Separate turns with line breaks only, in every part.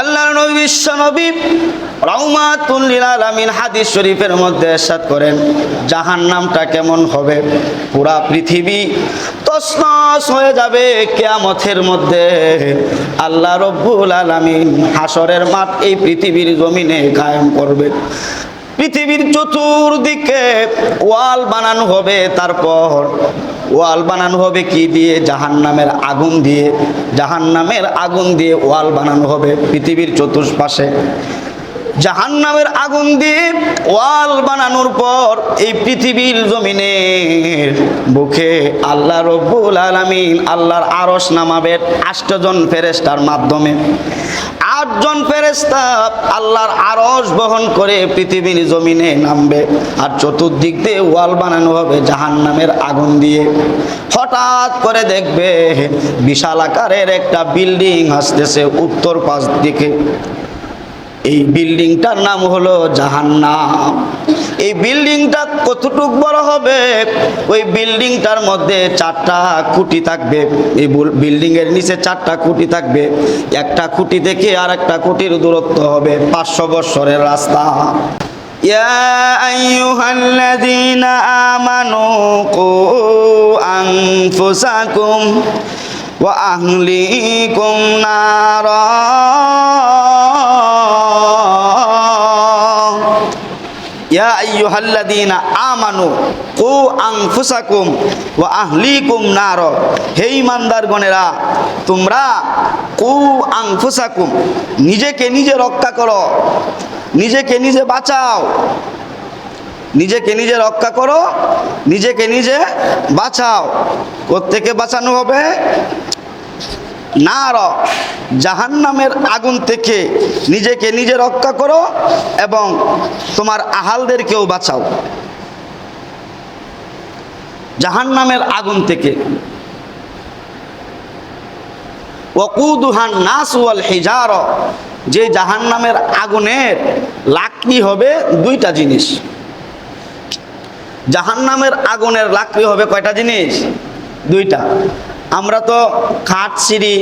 আল্লাহর নবী বিশ্ব নবী রাহমাতুল লিল আলামিন হাদিস শরীফের মধ্যে ইরশাদ করেন, জাহান্নামটা কেমন হবে? পুরা পৃথিবী তছনছ হয়ে যাবে কিয়ামতের মধ্যে। আল্লাহ রব্বুল আলামিন হাসরের মাঠ এই পৃথিবীর জমিনে কায়েম করবে। পৃথিবীর চতুর্দিকে ওয়াল বানানো হবে, তারপর ওয়াল বানানো হবে কি দিয়ে? জাহান্নামের আগুন দিয়ে। জাহান্নামের আগুন দিয়ে ওয়াল বানানো হবে পৃথিবীর চতুর্পাশে। জাহান্নামের আগুন দিয়ে ওয়াল বানানোর পর এই পৃথিবীর জমিনের বুকে আল্লাহ রব্বুল আলামিন আল্লাহর আরশ নামাবেন 8 জন ফেরেশতার মাধ্যমে। 8 জন ফেরেশতা আল্লাহর আরশ বহন করে পৃথিবীর জমিনে নামবে, আর চতুর্দিক দিয়ে ওয়াল বানানো হবে জাহান্নামের আগুন দিয়ে। হঠাৎ করে দেখবে বিশাল আকারের একটা বিল্ডিং আসতেছে উত্তর পাশ দিকে। এই বিল্ডিংটার নাম হলো জাহান্নাম। এই বিল্ডিংটা কতটুক বড় হবে? ওই বিল্ডিংটার মধ্যে 4টা খুঁটি থাকবে। এই বিল্ডিং এর নিচে 4টা খুঁটি থাকবে। একটা খুঁটি থেকে আর একটা খুঁটির দূরত্ব হবে 500 বছরের রাস্তা। ইয়া আইয়ুহাল্লাযীনা আমানু কু আনফুসাকুম ওয়া আহলিকুম নারা। ইয়া আইয়ুহাল্লাযীনা আমানু কু আনফুসাকুম ওয়া আহলিকুম নার। হে ঈমানদারগণেরা, তোমরা কু আনফুসাকুম, নিজেকে নিজে রক্ষা করো, নিজেকে নিজে বাঁচাও। নিজেকে নিজে রক্ষা করো, নিজেকে নিজে বাঁচাও। কোত্থেকে বাঁচানো হবে? নার, জাহান্নামের আগুন থেকে নিজেকে নিজে রক্ষা করো এবং তোমার আহালদেরকেও বাঁচাও জাহান্নামের আগুন থেকে। ওয়াকুদুহান নাস ওয়াল হিজার, যে জাহান্নামের আগুনের লাকড়ি হবে 2টা জিনিস। জাহান্নামের আগুনের লাকড়ি হবে কয়টা জিনিস? 2টা। আমরা তো খাট, সিঁড়ি,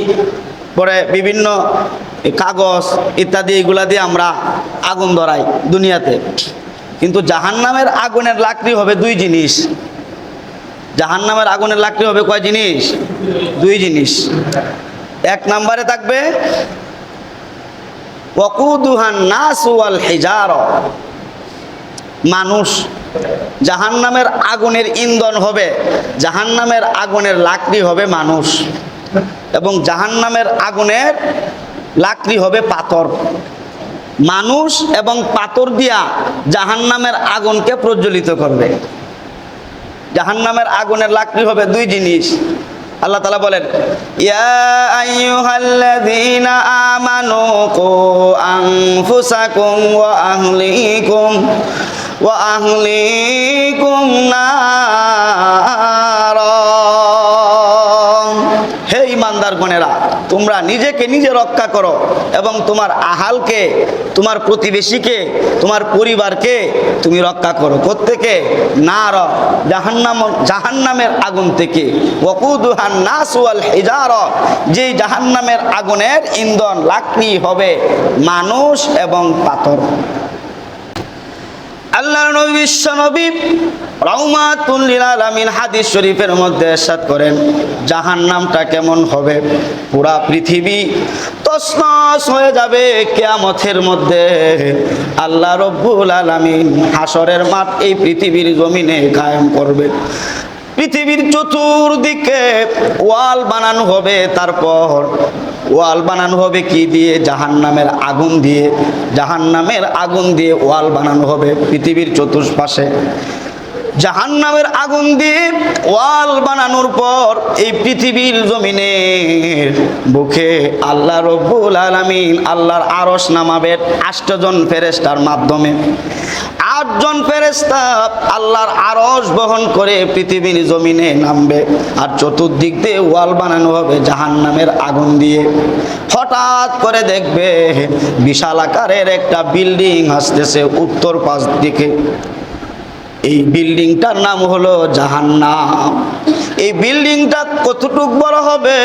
পরে বিভিন্ন কাগজ ইত্যাদি এগুলা দিয়ে আমরা আগুন ধরাই দুনিয়াতে, কিন্তু জাহান্নামের আগুনের লাকড়ি হবে 2 জিনিস। জাহান্নামের আগুনের লাকড়ি হবে কয় জিনিস? 2 জিনিস। 1 নম্বরে থাকবে ওয়াকুদুহান নাস ওয়াল হিজার, মানুষ। জাহান্নামের আগুনের ইন্ধন হবে, জাহান্নামের আগুনের লাকড়ি হবে মানুষ, এবং জাহান্নামের আগুনের লাকড়ি হবে পাথর। মানুষ এবং পাথর দিয়া জাহান্নামের আগুনকে প্রজ্বলিত করবে। জাহান্নামের আগুনের লাকড়ি হবে 2 জিনিস। আল্লাহ তাআলা বলেন, ইয়া আইয়ুহাল্লাযীনা আমানু কু আনফুসাকুম ওয়া আহলিকুম নার। হে ঈমানদারগণেরা, তোমরা নিজেকে নিজে রক্ষা করো এবং তোমার আহালকে, তোমার প্রতিবেশীকে, তোমার পরিবারকে তুমি রক্ষা করো। কোত্থেকে? নার, জাহান্নামের আগুন থেকে। ওয়াকুদুহান নাস ওয়াল হিজার, যে জাহান্নামের আগুনের ইন্ধন লাকড়ি হবে মানুষ এবং পাথর। আল্লাহর নবী বিশ্ব নবী রাহমাতুল লিল আলামিন হাদিস শরীফের মধ্যে ইরশাদ করেন, জাহান্নামটা কেমন হবে? পুরা পৃথিবী তছনছ হয়ে যাবে কিয়ামতের মধ্যে। আল্লাহ রব্বুল আলামিন হাসরের মাঠ এই পৃথিবীর জমিনে কায়েম করবে। পৃথিবীর চতুর্দিকে ওয়াল বানানো হবে, তারপর ওয়াল বানানো হবে কি দিয়ে? জাহান্নামের আগুন দিয়ে। জাহান্নামের আগুন দিয়ে ওয়াল বানানো হবে পৃথিবীর চতুর্পাশে। জাহান্নামের আগুন দিয়ে ওয়াল বানানোর পর এই পৃথিবীর জমিনের বুকে আল্লাহ রব্বুল আলামিন আল্লাহর আরশ নামাবেন 8 জন ফেরেশতার মাধ্যমে। 8 জন ফেরেশতা আল্লাহর আরশ বহন করে পৃথিবীর জমিনে নামবে, আর চতুর্দিক দিয়ে ওয়াল বানানো হবে জাহান্নামের আগুন দিয়ে। হঠাৎ করে দেখবে বিশাল আকারের একটা বিল্ডিং আসতেছে উত্তর পাশ দিকে। এই বিল্ডিংটার নাম হলো জাহান্নাম। এই বিল্ডিংটা কতটুক বড় হবে?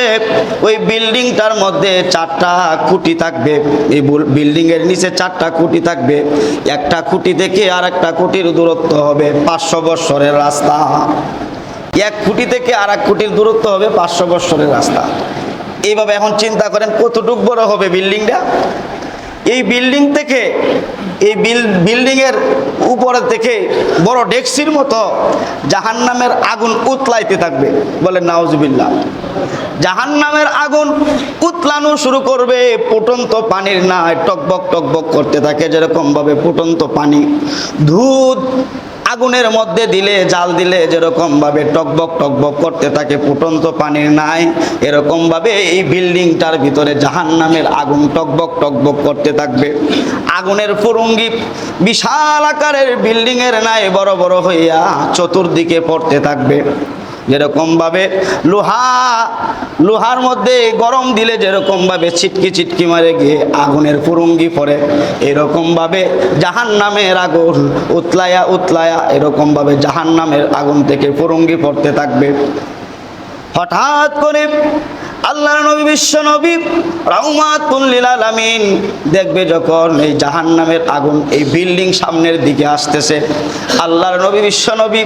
ওই বিল্ডিংটার মধ্যে 4টা খুঁটি থাকবে। এই বিল্ডিং এর নিচে 4টা খুঁটি থাকবে। একটা খুঁটি থেকে আর একটা খুঁটির দূরত্ব হবে 500 বছরের রাস্তা। এক খুঁটি থেকে আর এক খুঁটির দূরত্ব হবে 500 বছরের রাস্তা। এইভাবে এখন চিন্তা করেন কতটুক বড় হবে বিল্ডিংটা। এই বিল্ডিং থেকে এই বিল্ডিং এর উপরে থেকে বড় ডেক্সির মতো জাহান্নামের আগুন উতলাইতে থাকবে। বলেন নাউজুবিল্লাহ। জাহান্নামের আগুন উতলানো শুরু করবে। ফুটন্ত পানির নাই টকবক টকবক করতে থাকে, যেরকম ভাবে ফুটন্ত পানি দুধ আগুনের মধ্যে দিলে, জাল দিলে যেরকম ভাবে টকবক টকবক করতে থাকে, ফুটন্ত পানির নাই, এরকম ভাবে এই বিল্ডিংটার ভিতরে জাহান্নামের আগুন টকবক টকবক করতে থাকবে। আগুনের ফুরুঙ্গি বিশাল আকারের বিল্ডিং এর নাই বড় বড় হইয়া চতুর্দিকে পড়তে থাকবে। যেরকম ভাবে লোহার মধ্যে গরম দিলে যেরকম ভাবে ছিটকি ছিটকি মারে গিয়ে আগুনের ফুরুঙ্গি পড়ে, এরকম ভাবে জাহান্নামের আগুন উতলায়া উতলায়া এরকম ভাবে জাহান্নামের আগুন থেকে ফুরুঙ্গি পড়তে থাকবে। হঠাৎ করে আল্লাহর নবী বিশ্ব নবী রাহমাতুল লিল আলামিন দেখবে যখন এই জাহান্নামের আগুন এই বিল্ডিং সামনের দিকে আসতেছে, আল্লাহর নবী বিশ্ব নবী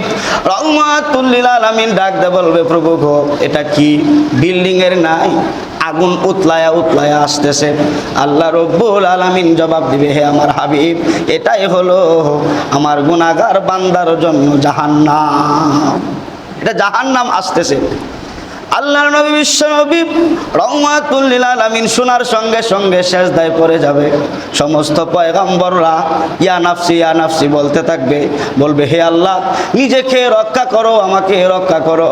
রাহমাতুল লিল আলামিন ডাক দিয়ে বলবে, প্রভু গো, এটা কি বিল্ডিং এর নাই আগুন উতলায়া উতলায়া আসতেছে? আল্লাহ রব্বুল আলামিন জবাব দিবে, হে আমার হাবিব, এটাই হলো আমার গুনাহগার বান্দার জন্য জাহান্নাম। এটা জাহান্নাম আসতেছে। আল্লাহর নবী বিশ্ব নবী রাহমাতুল লিল আলামিন শোনার সঙ্গে সঙ্গে সেজদায় পড়ে যাবে। সমস্ত পয়গম্বররা ইয়া নাফসি বলতে থাকবে, বলবে, হে আল্লাহ, নিজেকে রক্ষা করো, আমাকে রক্ষা করো।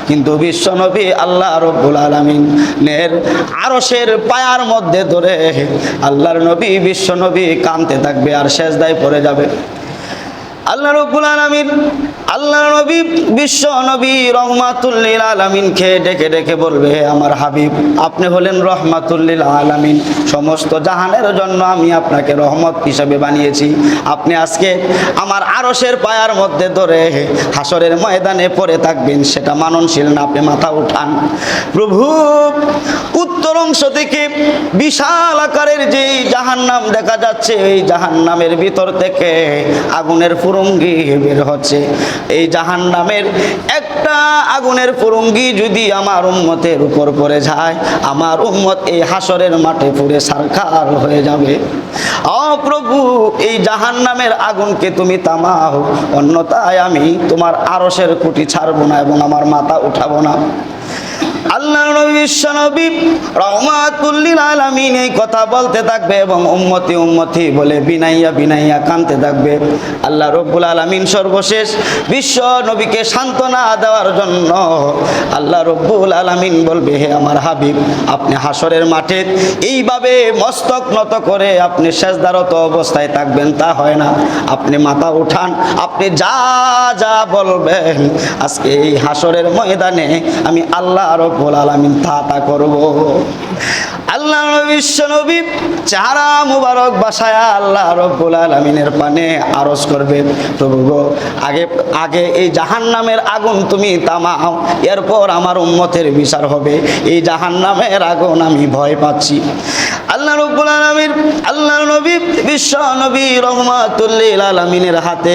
কিন্তু বিশ্ব নবী আল্লাহ রব্বুল আলামিনের আরশের পায়ার মধ্যে ধরে আল্লাহর নবী বিশ্ব নবী কাঁদতে থাকবে আর সেজদায় পড়ে যাবে। আল্লাহ রব্বুল আলামিন আল্লাহর নবী বিশ্ব নবী রহমাতুল লিল আলামিনকে ডেকে ডেকে বলবে, হে আমার হাবিব, আপনি হলেন রহমাতুল লিল আলামিন, সমস্ত জাহানের জন্য আমি আপনাকে রহমত হিসেবে বানিয়েছি। আপনি আজকে আমার আরশের পায়ার মধ্যে ধরে হাসরের ময়দানে পড়ে থাকবেন, সেটা মাননশীল না, আপনি মাথা উঠান। প্রভু উত্তর অংশ থেকে বিশাল আকারের যে জাহান্নাম দেখা যাচ্ছে, এই জাহান্নামের ভিতর থেকে আগুনের ফুরুঙ্গি বের হচ্ছে। এই জাহান্নামের একটা আগুনের ফুরুঙ্গি যদি আমার উম্মতের উপর পড়ে যায়, আমার উম্মত এই হাসরের মাঠে পুড়ে ছারখার হয়ে যাবে। ও প্রভু, এই জাহান্নামের আগুনকে তুমি থামাও, অন্যথায় আমি তোমার আরশের খুঁটি ছাড়বো না এবং আমার মাথা উঠাবো না। আল্লাহর নবী বিশ্ব নবী রহমাতুল লিল আলামিন এই কথা বলতে থাকবে এবং উম্মতি উম্মতি বলে বিনাইয়া বিনাইয়া কাঁদতে থাকবে। আল্লাহ রব্বুল আলামিন সর্বশেষ বিশ্ব নবীকে সান্ত্বনা দেওয়ার জন্য আল্লাহ রব্বুল আলামিন বলবে, হে আমার হাবিব, আপনি হাসরের মাঠে এইভাবে মস্তক নত করে আপনি সেজদারত অবস্থায় থাকবেন তা হয় না। আপনি মাথা উঠান, আপনি যা যা বলবেন আজকে এই হাসরের ময়দানে আমি আল্লাহ রব্বুল আলামিন তা করব। আল্লাহ বিশ্ব নবী চেহারা মুবারক বাসায়া আল্লাহ রব্বুল আলামিনের পানে আরজ করবে, প্রভু গো, আগে এই জাহান্নামের আগুন তুমি থামাও, এরপর আমার উম্মতের বিচার হবে। এই জাহান্নামের আগুন আমি ভয় পাচ্ছি। আল্লাহ রব্বুল আলামিন আল্লাহর নবী বিশ্ব নবী রহমাতুল লিল আলামিনের হাতে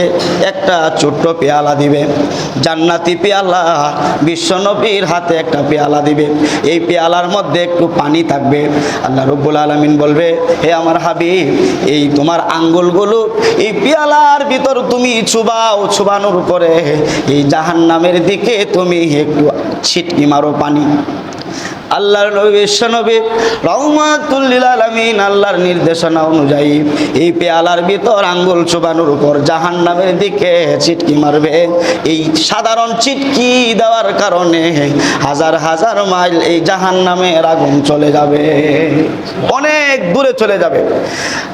একটা ছোট্ট পেয়ালা দিবে, জান্নাতি পেয়ালা। বিশ্ব নবীর হাতে একটা পেয়ালা দিবে, এই পেয়ালার মধ্যে একটু পানি থাকবে। আল্লাহ রব্বুল আলামিন বলবে, হে আমার হাবিব, এই তোমার আঙ্গুলগুলো এই পেয়ালার ভিতর তুমি ছুবাও, ছুবানোর পরে এই জাহান্নামের দিকে তুমি একটু ছিটকি মারো পানি। আল্লাহর নবী বিশ্ব নবী রহমাতুল লিল আলামিন আল্লাহর নির্দেশনা অনুযায়ী এই পেয়ালার ভিতর আঙ্গুল চুবানোর উপর জাহান্নামের দিকে ছিটকি মারবে। এই সাধারণ ছিটকি দেওয়ার কারণে হাজার হাজার মাইল এই জাহান্নামের আগুন চলে যাবে, অনেক দূরে চলে যাবে।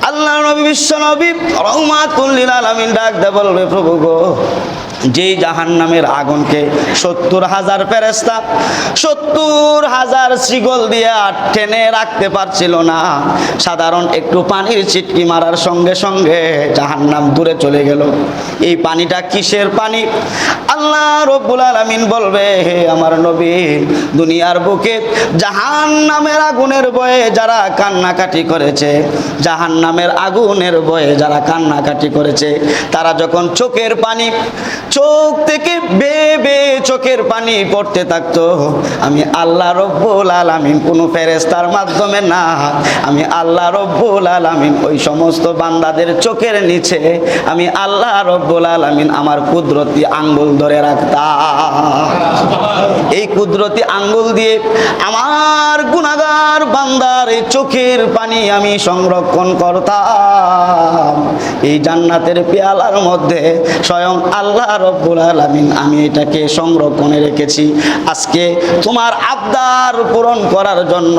আল্লাহর নবী বিশ্ব নবী রহমাতুল লিল আলামিন ডাক দিয়ে বলবে, প্রভু গো, যেই জাহান্নামের আগুনকে 70,000 ফেরেশতা 70,000 শিকল দিয়ে টেনে রাখতে পারছিল না, সাধারণ একটু পানির চিটকি মারার সঙ্গে সঙ্গে জাহান্নাম দূরে চলে গেল। এই পানিটা কিসের পানি? আল্লাহ রব্বুল আলামিন বলবে, হে আমার নবী, দুনিয়ার বুকে জাহান্নামের আগুনের ভয়ে যারা কান্নাকাটি করেছে, জাহান্নামের আগুনের ভয়ে যারা কান্নাকাটি করেছে, তারা যখন চোখের পানি, চোখ থেকে বেয়ে বেয়ে চোখের পানি পড়তে থাকতো, আমি আল্লাহ রব্বুল আলামিন কোনো ফেরেশতার মাধ্যমে না, আমি আল্লাহ রব্বুল আলামিন ওই সমস্ত বান্দাদের চোখের নিচে আমি আল্লাহ রব্বুল আলামিন আমার কুদরতি আঙ্গুল ধরে রাখতাম। এই কুদরতি আঙ্গুল দিয়ে আমার গুনাহগার বান্দার এই চোখের পানি আমি সংরক্ষণ করতাম। এই জান্নাতের পেয়ালার মধ্যে স্বয়ং আল্লাহ রব্বুল আলামিন আমি এটাকে সংরক্ষণে রেখেছি। আজকে তোমার আবদার পূরণ করার জন্য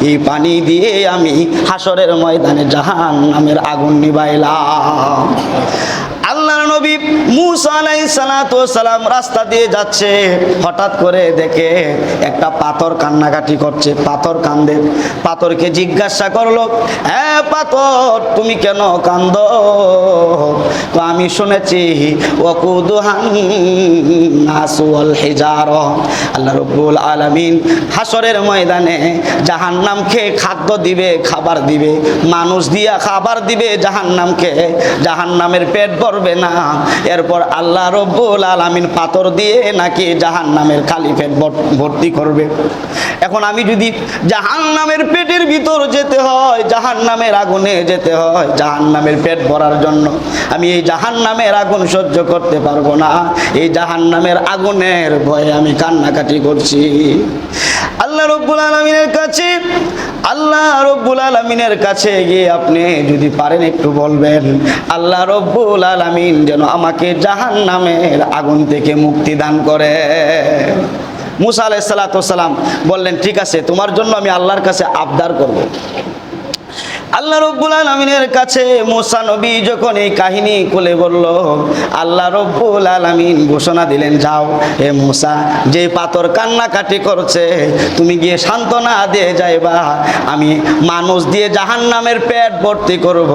এই পানি দিয়ে আমি হাসরের ময়দানে জাহান্নামের আগুন নিভাইলাম। আল্লাহর নবী মুসা আলাইহিস সালাতু ওয়াস সালাম রাস্তা দিয়ে যাচ্ছে, হঠাৎ করে দেখে একটা পাথর কান্নাকাটি করছে, পাথর কান্দে। পাথরকে জিজ্ঞাসা করলো, হ্যাঁ পাথর, তুমি কেন কান্দো? তো আমি শুনেছি ওয়াকুদুহান নাসু ওয়াল হিজারা, আল্লাহ রাব্বুল আলামিন হাসরের ময়দানে জাহান্নামকে খাদ্য দিবে, খাবার দিবে, মানুষ দিয়া খাবার দিবে জাহান্নামকে, জাহান্নামের পেট ভরবে না। এরপর আল্লাহ রব্বুল আলামিন পাথর দিয়ে নাকি জাহান্নামের খালি পেট ভর্তি করবে। এখন আমি যদি জাহান্নামের পেটের ভিতর যেতে হয়, জাহান্নামের আগুনে যেতে হয়, জাহান্নামের পেট ভরার জন্য, আমি এই জাহান্নামের আগুন সহ্য করতে পারবো না। এই জাহান্নামের আগুনের ভয়ে আমি কান্নাকাটি করছি। আল্লাহ রব্বুল আলামিনের কাছে, আল্লাহ রব্বুল আলামিনের কাছে গিয়ে আপনি যদি পারেন একটু বলবেন, আল্লাহ রব্বুল আলামিন যেন আমাকে জাহান্নামের আগুন থেকে মুক্তি দান করে। মুসা আলাইহিস সালাতু ওয়াস সালাম বললেন, ঠিক আছে, তোমার জন্য আমি আল্লাহর কাছে আবদার করব। আল্লাহ রব্বুল আলামিনের কাছে মুসা নবী যখন এই কাহিনী খুলে বলল, আল্লাহ রব্বুল আলামিন ঘোষণা দিলেন, যাও হে মুসা, যে পাথর কান্নাকাটি করছে তুমি গিয়ে সান্ত্বনা দিয়ে যাইবা, আমি মানুষ দিয়ে জাহান্নামের পেট ভর্তি করব,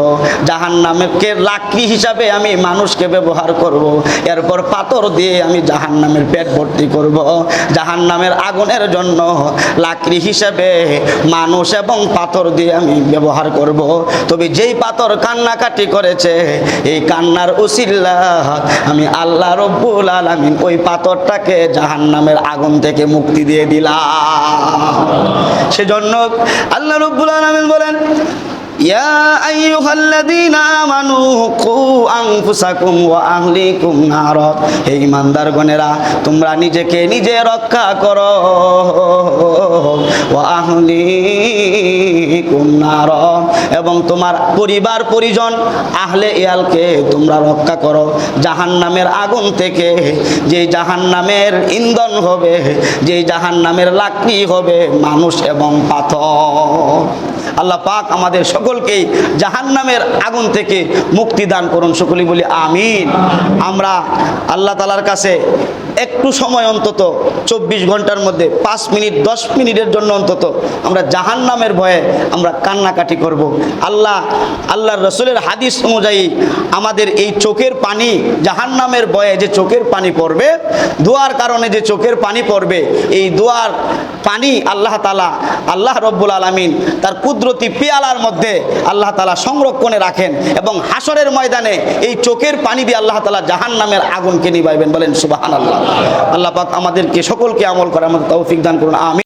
জাহান্নামকে লাকড়ি হিসাবে আমি মানুষকে ব্যবহার করব, এরপর পাথর দিয়ে আমি জাহান্নামের পেট ভর্তি করব, জাহান্নামের আগুনের জন্য লাকড়ি হিসাবে মানুষ এবং পাথর দিয়ে আমি ব্যবহার করব। তবে যেই পাথর কান্নাকাটি করেছে, এই কান্নার উসিলা আমি আল্লাহ রব্বুল আলামিন ওই পাথরটাকে জাহান্নামের আগুন থেকে মুক্তি দিয়ে দিলাম। সেজন্য আল্লাহ রব্বুল আলামিন বলেন, ইয়া আইয়ুহাল্লাযীনা আমানু কু আনফুসাকুম ওয়া আহলিকুম নার, হে ঈমানদারগণেরা, তোমরা নিজেকে নিজে রক্ষা করো, ওয়া আহলিকুম নার, এবং তোমার পরিবার পরিজন আহলে ইয়ালকে তোমরা রক্ষা করো জাহান্নামের আগুন থেকে। যে জাহান্নামের ইন্ধন হবে, যে জাহান্নামের লাকড়ি হবে মানুষ এবং পাথর। আল্লাহ পাক আমাদের সকলকেই জাহান্নামের আগুন থেকে মুক্তি দান করুন, সকলেই বলি আমিন। আমরা আল্লাহ তাআলার কাছে একটু সময়, অন্তত 24 ঘন্টার মধ্যে 5 মিনিট 10 মিনিটের জন্য অন্তত আমরা জাহান্নামের ভয়ে আমরা কান্নাকাটি করব। আল্লাহর রাসূলের হাদিস অনুযায়ী আমাদের এই চোখের পানি, জাহান্নামের ভয়ে যে চোখের পানি পড়বে, দোয়ার কারণে যে চোখের পানি পড়বে, এই দোয়ার পানি আল্লাহ তাআলা, আল্লাহ রব্বুল আলামিন তার কুদরতি পেয়ালার মধ্যে আল্লাহ তাআলা সংরক্ষণে রাখেন, এবং হাসরের ময়দানে এই চোখের পানি দিয়ে আল্লাহ তাআলা জাহান্নামের আগুনকে নিভাইবেন। বলেন সুবহানাল্লাহ। আল্লাহ পাক আমাদেরকে সকলকে আমল করার মতো তৌফিক দান করুন, আমিন।